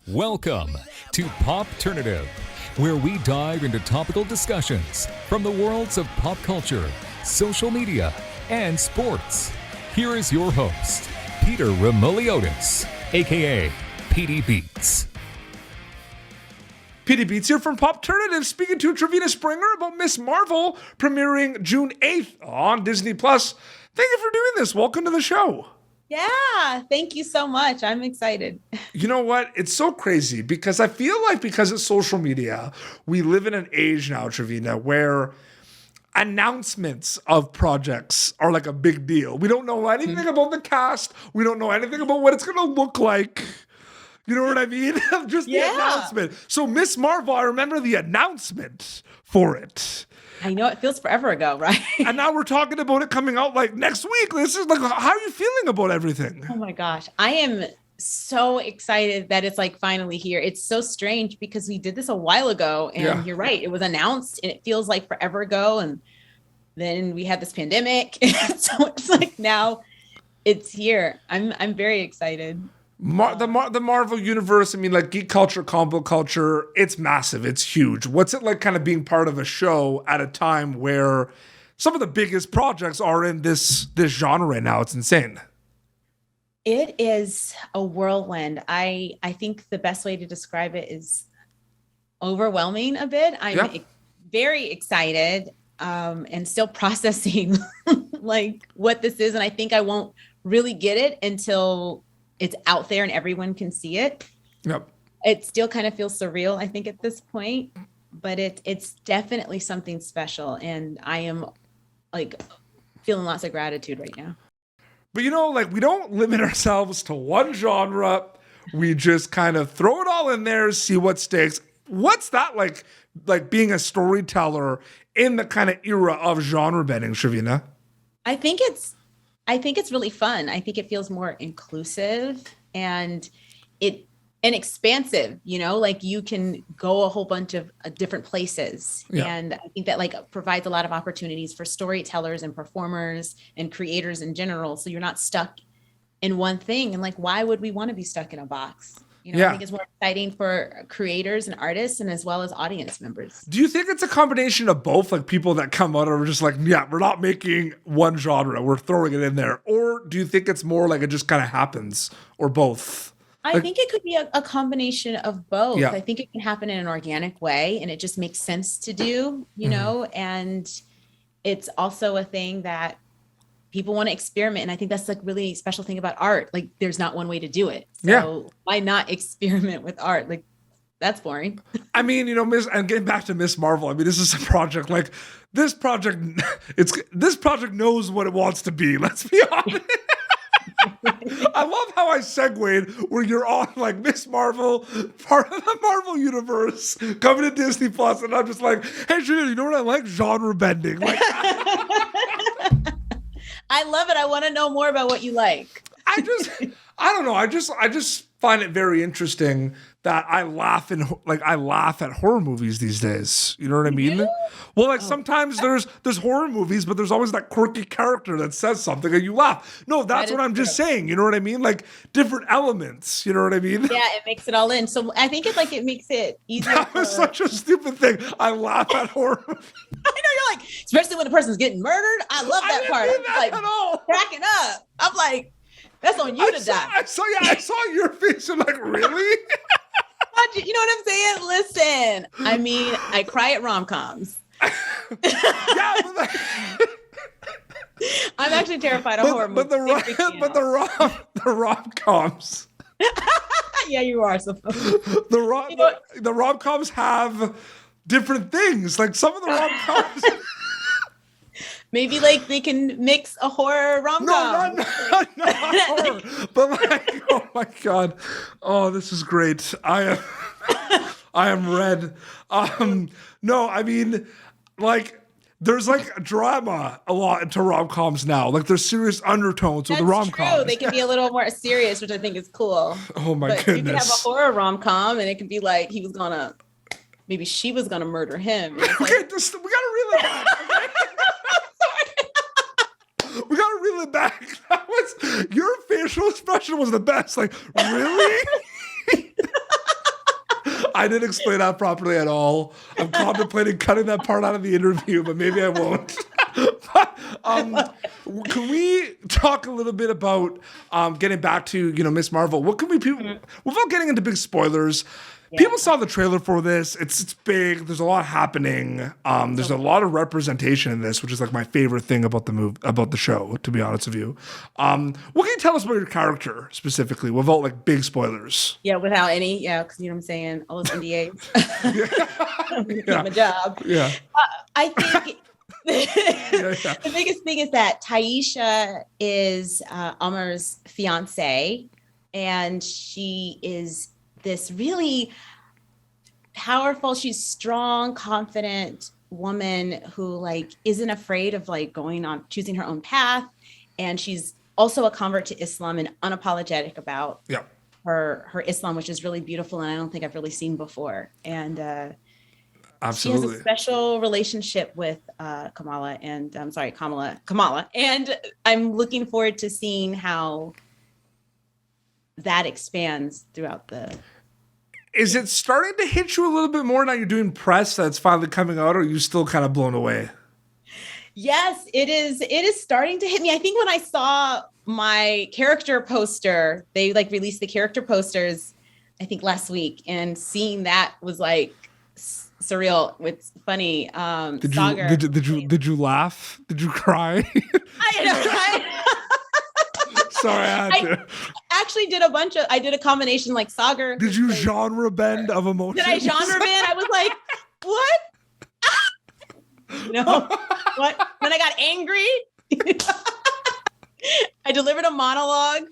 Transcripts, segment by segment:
Welcome to Popternative, where we dive into topical discussions from the worlds of pop culture, social media, and sports. Here is your host, Peter Remoliotis, aka PD Beats. PD Beats here from Popternative, speaking to Travina Springer about Miss Marvel, premiering June 8th on Disney+. Thank you for doing this. Welcome to the show. Yeah, thank you so much. I'm excited. You know what? It's so crazy because I feel like because it's social media, we live in an age now, Trevina, where announcements of projects are like a big deal. We don't know anything about the cast. We don't know anything about what it's going to look like. You know what I mean? Just the announcement. So Miss Marvel, I remember the announcement for it. I know it feels forever ago, right? And now we're talking about it coming out like next week. This is like, how are you feeling about everything? Oh my gosh. I am so excited that it's like finally here. It's so strange because we did this a while ago and You're right. It was announced and it feels like forever ago. And then we had this pandemic. So it's like now it's here. I'm very excited. The Marvel universe, I mean, like geek culture, comic book culture, it's massive. It's huge. What's it like kind of being part of a show at a time where some of the biggest projects are in this genre right now? It's insane. It is a whirlwind. I think the best way to describe it is overwhelming a bit. I'm very excited and still processing like what this is. And I think I won't really get it until it's out there and everyone can see it. Yep. It still kind of feels surreal, I think, at this point, but it's definitely something special. And I am like feeling lots of gratitude right now. But you know, like we don't limit ourselves to one genre. We just kind of throw it all in there, see what sticks. What's that like being a storyteller in the kind of era of genre bending, Trevina? I think it's really fun. I think it feels more inclusive and expansive, you know, like you can go a whole bunch of different places. Yeah. And I think that like provides a lot of opportunities for storytellers and performers and creators in general. So you're not stuck in one thing. And like, why would we want to be stuck in a box? You know, I think it's more exciting for creators and artists and as well as audience members. Do you think it's a combination of both? Like people that come out are just like, yeah, we're not making one genre, we're throwing it in there. Or do you think it's more like it just kind of happens, or both? I think it could be a combination of both. Yeah. I think it can happen in an organic way and it just makes sense to do, you know, and it's also a thing that people want to experiment. And I think that's like really special thing about art. Like there's not one way to do it. So why not experiment with art? Like that's boring. I mean, you know, and getting back to Miss Marvel, I mean, this is a project like this project knows what it wants to be. Let's be honest. I love how I segued where you're on like Miss Marvel, part of the Marvel universe, coming to Disney Plus, and I'm just like, hey, Julia, you know what I like? Genre bending. Like, I love it. I want to know more about what you like. I don't know. I just find it very interesting that I laugh at horror movies these days. You know what I mean? Yeah. Well, like sometimes there's horror movies, but there's always that quirky character that says something and you laugh. No, that's what I'm just saying. You know what I mean? Like different elements. You know what I mean? Yeah, it makes it all in. So I think it makes it easier. That was such a stupid thing. I laugh at horror movies. I know, you're like, especially when the person's getting murdered. I love that part. I'm like at all. Cracking up. I'm like, that's on you to die. I saw your face. I'm like, really? You know what I'm saying? Listen, I mean, I cry at rom-coms. Yeah, but like, I'm actually terrified of horror movies. But the rom-coms. Yeah, you are supposed to. The rom-coms have different things. Like some of the rom-coms. Maybe like they can mix a horror rom-com. No, not horror. But like, oh my God. Oh, this is great. I am red. No, I mean, like, there's like drama a lot into rom-coms now. Like there's serious undertones with the rom-coms. True. They can be a little more serious, which I think is cool. Oh my goodness. You can have a horror rom-com and it can be like maybe she was gonna murder him. Okay, we gotta reel it back. Okay? We gotta reel it back. That was your facial expression was the best. Like, really? I didn't explain that properly at all. I'm contemplating cutting that part out of the interview, but maybe I won't. Can we talk a little bit about getting back to Miss Marvel? What can we without getting into big spoilers? Yeah. People saw the trailer for this. It's big. There's a lot happening. There's a lot of representation in this, which is like my favorite thing about the show. To be honest with you, what can you tell us about your character specifically, without like big spoilers? Yeah, without any. Yeah, because you know what I'm saying. All those NDAs. Yeah. My job. Yeah. I think. The biggest thing is that Taisha is Amar's fiance, and she is this really powerful, she's strong, confident woman who like isn't afraid of like going on choosing her own path. And she's also a convert to Islam and unapologetic about her Islam, which is really beautiful. And I don't think I've really seen before. And absolutely. She has a special relationship with Kamala. And I'm looking forward to seeing how that expands throughout the. Is it starting to hit you a little bit more now you're doing press that's finally coming out, or are you still kind of blown away? Yes, it is. It is starting to hit me. I think when I saw my character poster, they like released the character posters, I think last week, and seeing that was like surreal. It's funny. Did you laugh? Did you cry? Sorry, I had to. Actually did I did a combination like Sagar. Did you genre bend of emotions? Did I genre bend? I was like, what? No. What? Then I got angry. I delivered a monologue.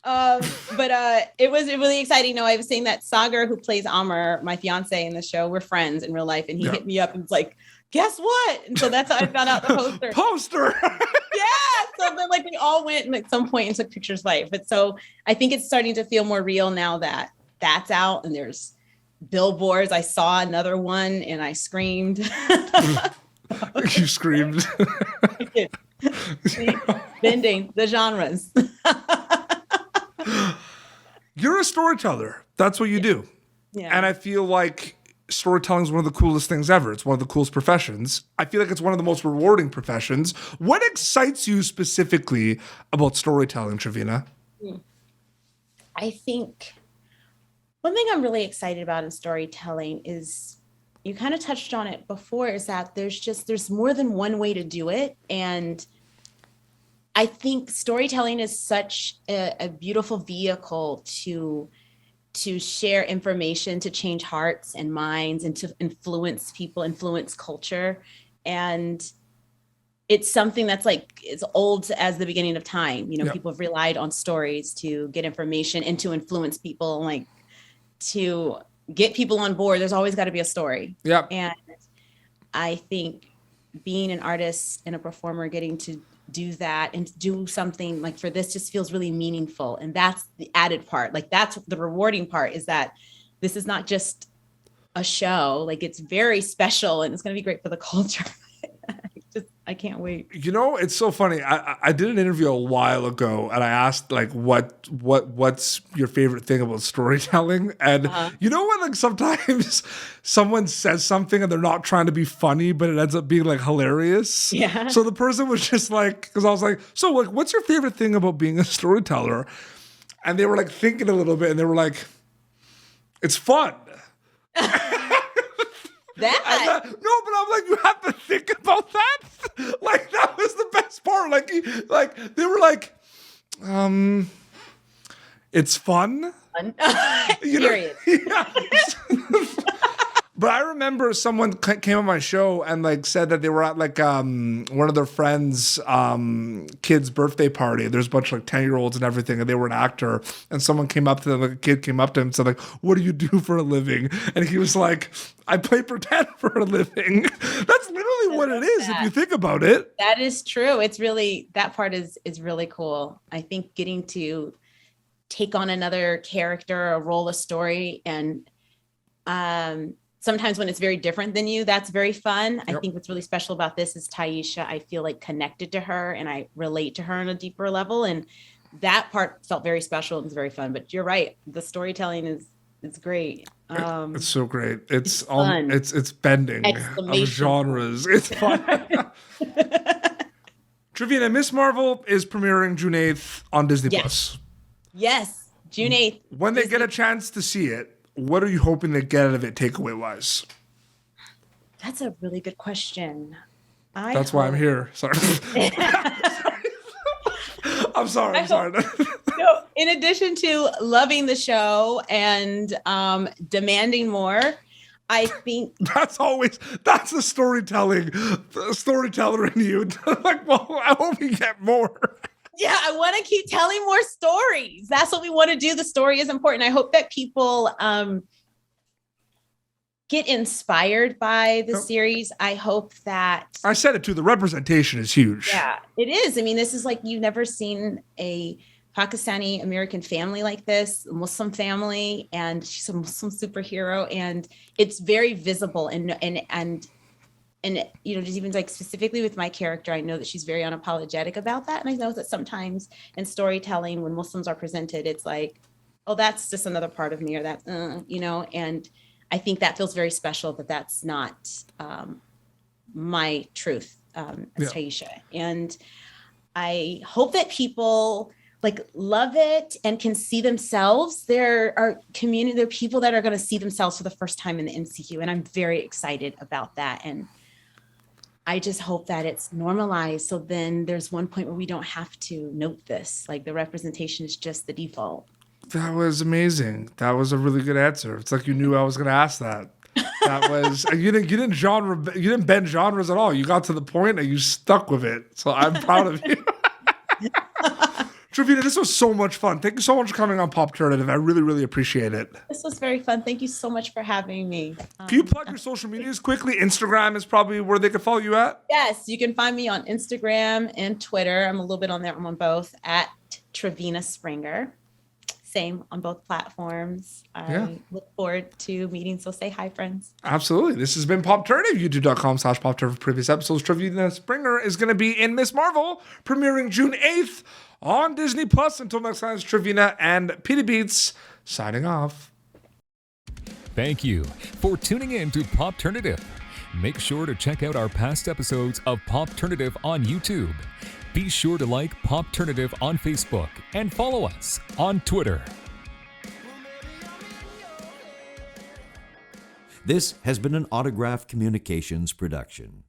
But it was really exciting. No, I was saying that Sagar, who plays Amr, my fiance in the show, we're friends in real life. And he hit me up and was like, guess what? And so that's how I found out the poster. Yeah. So then like we all went and at some point and took pictures live. But so I think it's starting to feel more real now that that's out and there's billboards. I saw another one and I screamed. You screamed. I did. Bending the genres. You're a storyteller. That's what you do. Yeah. And I feel like storytelling is one of the coolest things ever. It's one of the coolest professions. I feel like it's one of the most rewarding professions. What excites you specifically about storytelling, Trevina? I think one thing I'm really excited about in storytelling is, you kind of touched on it before, is that there's more than one way to do it. And I think storytelling is such a beautiful vehicle to share information, to change hearts and minds, and to influence people, influence culture. And it's something that's like, it's old as the beginning of time. You know, people have relied on stories to get information and to influence people, and like to get people on board. There's always got to be a story. Yeah. And I think being an artist and a performer, getting to do that and do something like for this just feels really meaningful. And that's the added part. Like that's the rewarding part, is that this is not just a show. Like it's very special and it's going to be great for the culture. I can't wait. You know, it's so funny. I did an interview a while ago and I asked like, what's your favorite thing about storytelling? And you know when like sometimes someone says something and they're not trying to be funny, but it ends up being like hilarious. Yeah. So the person was just like, because I was like, so like, what's your favorite thing about being a storyteller? And they were like thinking a little bit and they were like, it's fun. No, but I'm like, you have to think about that. Like that was the best part. Like they were like, it's fun. Period. Yeah. But I remember someone came on my show and like said that they were at like one of their friends' kid's birthday party. There's a bunch of like 10-year-olds and everything, and they were an actor. And someone came up to them, like a kid came up to him and said like, "What do you do for a living?" And he was like, "I play pretend for a living." That's literally what it is if you think about it. That is true. It's really, that part is really cool. I think getting to take on another character, a role, a story, and sometimes when it's very different than you, that's very fun. Yep. I think what's really special about this is Taisha, I feel like connected to her and I relate to her on a deeper level. And that part felt very special and it's very fun. But you're right. The storytelling is great. It's so great. It's fun. It's bending of genres. It's fun. Trevina, Miss Marvel is premiering June 8th on Disney Plus. Yes, June 8th. When they get a chance to see it, what are you hoping they get out of it takeaway wise? That's a really good question. That's why I'm here. Sorry. I'm sorry. No, in addition to loving the show and demanding more, I think that's the storyteller in you. Like, well, I hope we get more. Yeah, I want to keep telling more stories. That's what we want to do. The story is important. I hope that people get inspired by the series. I hope that I said it too. The representation is huge. Yeah, it is. I mean, this is like you've never seen a Pakistani American family like this, a Muslim family, and she's a Muslim superhero, and it's very visible and you know, just even like specifically with my character, I know that she's very unapologetic about that. And I know that sometimes in storytelling, when Muslims are presented, it's like, oh, that's just another part of me, or that, you know, and I think that feels very special that that's not my truth as Taisha. And I hope that people like love it and can see themselves. There are people that are going to see themselves for the first time in the MCU. And I'm very excited about that. And I just hope that it's normalized. So then there's one point where we don't have to note this. Like the representation is just the default. That was amazing. That was a really good answer. It's like you knew I was going to ask that. That was you didn't bend genres at all. You got to the point and you stuck with it. So I'm proud of you. Trevina, this was so much fun. Thank you so much for coming on Popternative. I really, really appreciate it. This was very fun. Thank you so much for having me. Can you plug your social medias quickly? Instagram is probably where they can follow you at. Yes, you can find me on Instagram and Twitter. I'm a little bit on there. I'm on both at Travina Springer. Same on both platforms. I look forward to meeting. So say hi, friends. Absolutely. This has been Popternative, youtube.com/Popternative. Previous episodes. Travina Springer is going to be in Miss Marvel, premiering June 8th on Disney Plus. Until next time, it's Trevina and Petey Beats signing off. Thank you for tuning in to Popternative. Make sure to check out our past episodes of Popternative on YouTube. Be sure to like Popternative on Facebook and follow us on Twitter. This has been an Autograph Communications production.